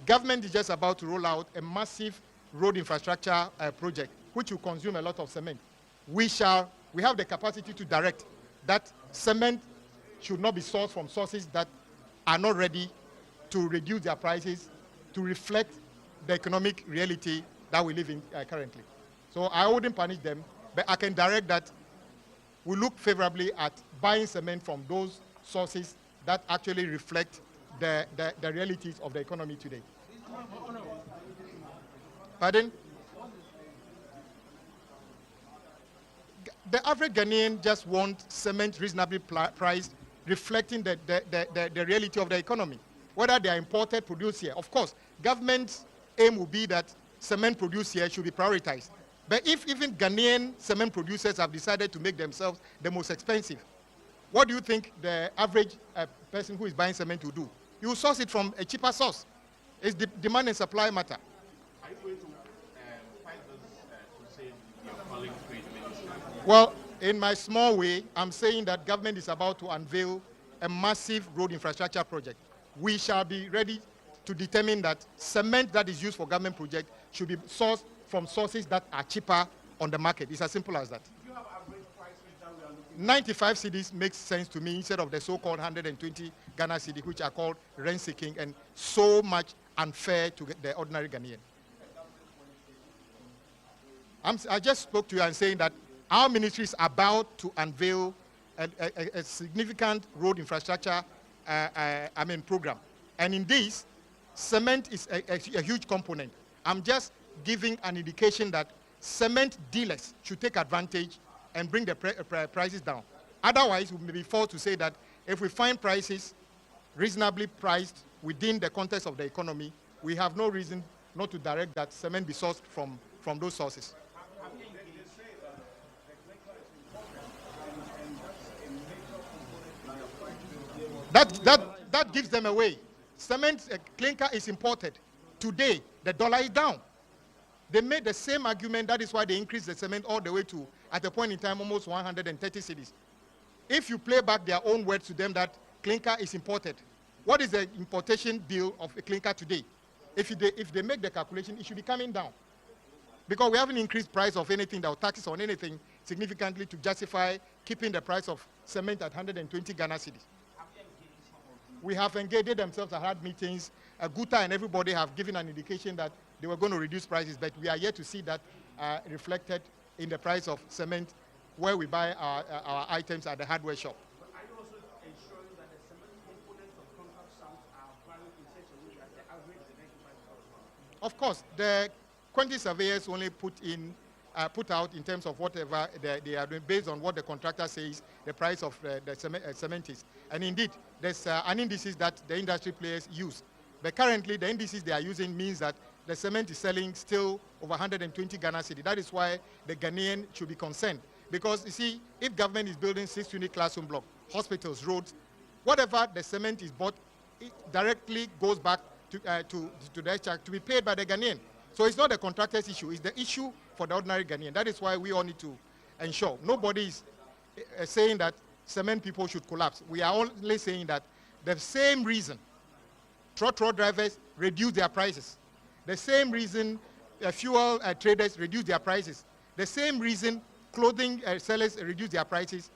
Government is just about to roll out a massive road infrastructure project, which will consume a lot of cement. We have the capacity to direct that cement should not be sourced from sources that are not ready to reduce their prices to reflect the economic reality that we live in currently. So I wouldn't punish them, but I can direct that we look favorably at buying cement from those sources that actually reflect the realities of the economy today. Pardon? The average Ghanaian just wants cement reasonably priced, reflecting the reality of the economy. Whether they are imported, produced here. Of course, government's aim will be that cement produced here should be prioritized. But if even Ghanaian cement producers have decided to make themselves the most expensive, what do you think the average person who is buying cement will do? You will source it from a cheaper source. It's the demand and supply matter. Are you going to fight this crusade you're calling trade ministry? Well, in my small way, I'm saying that government is about to unveil a massive road infrastructure project. We shall be ready to determine that cement that is used for government projects should be sourced from sources that are cheaper on the market. It's as simple as that. Do you have average prices that we are looking 95 cedis makes sense to me instead of the so-called 120 Ghana cedi, which are called rent-seeking and so much unfair to the ordinary Ghanaian. I just spoke to you and saying that our ministry is about to unveil a significant road infrastructure program. And in this, cement is a huge component. I'm just giving an indication that cement dealers should take advantage and bring the prices down. Otherwise, we may be forced to say that if we find prices reasonably priced within the context of the economy, we have no reason not to direct that cement be sourced from those sources. That gives them away. Cement clinker is imported. Today, the dollar is down. They made the same argument. That is why they increased the cement all the way to, at a point in time, almost 130 cedis. If you play back their own words to them that clinker is imported, what is the importation bill of a clinker today? If they make the calculation, it should be coming down. Because we haven't increased price of anything, or taxes on anything significantly to justify keeping the price of cement at 120 Ghana cedis. We have engaged, they themselves have had meetings. Guta and everybody have given an indication that they were going to reduce prices, but we are yet to see that reflected in the price of cement where we buy our items at the hardware shop. But are you also ensuring that the cement components of contract sums are valued in such a way that the average is $95? Of course, the quantity surveyors only put out in terms of whatever they are doing based on what the contractor says the price of the cement is. And indeed, there's an indices that the industry players use. But currently, the indices they are using means that the cement is selling still over 120 Ghana cedi. That is why the Ghanaian should be concerned. Because, you see, if government is building 6-unit classroom block, hospitals, roads, whatever the cement is bought, it directly goes back to the extract to be paid by the Ghanaian. So it's not the contractor's issue, it's the issue for the ordinary Ghanaian. That is why we all need to ensure. Nobody is saying that cement people should collapse. We are only saying that the same reason truck drivers reduce their prices, the same reason fuel traders reduce their prices, the same reason clothing sellers reduce their prices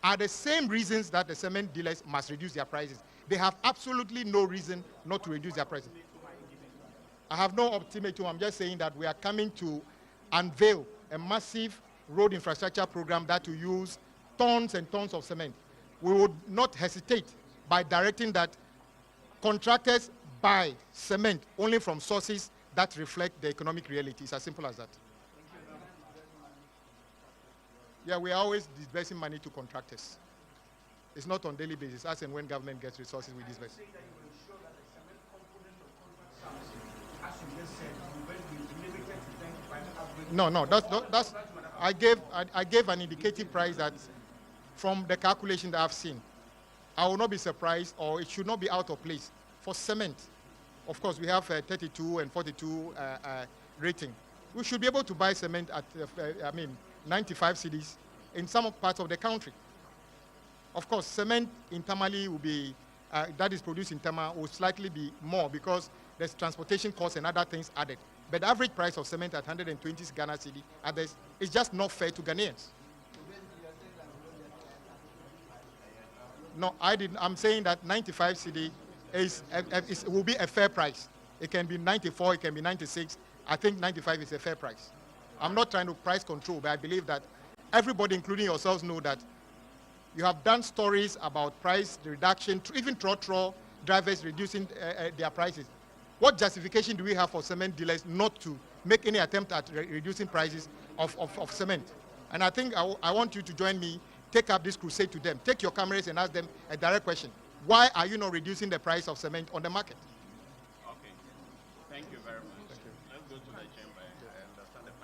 are the same reasons that the cement dealers must reduce their prices. They have absolutely no reason not to reduce their prices. I have no ultimatum. I'm just saying that we are coming to unveil a massive road infrastructure program that will use tons and tons of cement. We would not hesitate by directing that contractors buy cement only from sources that reflect the economic reality. It's as simple as that. Yeah, we are always disbursing money to contractors. It's not on daily basis. As and when government gets resources, we disburse. No. That's. I gave an indicative price that, from the calculation that I've seen, I will not be surprised, or it should not be out of place for cement. Of course, we have 32 and 42 rating. We should be able to buy cement at 95 cedis in some parts of the country. Of course, cement in Tamale will be that is produced in Tema will slightly be more because there's transportation costs and other things added. But the average price of cement at 120 Ghana cedi others is just not fair to Ghanaians. No, I'm saying that 95 cedi will be a fair price. It can be 94, it can be 96. I think 95 is a fair price. I'm not trying to price control, but I believe that everybody, including yourselves, know that you have done stories about price reduction, even trotro drivers reducing their prices. What justification do we have for cement dealers not to make any attempt at reducing prices of cement? And I think I want you to join me, take up this crusade to them. Take your cameras and ask them a direct question. Why are you not reducing the price of cement on the market?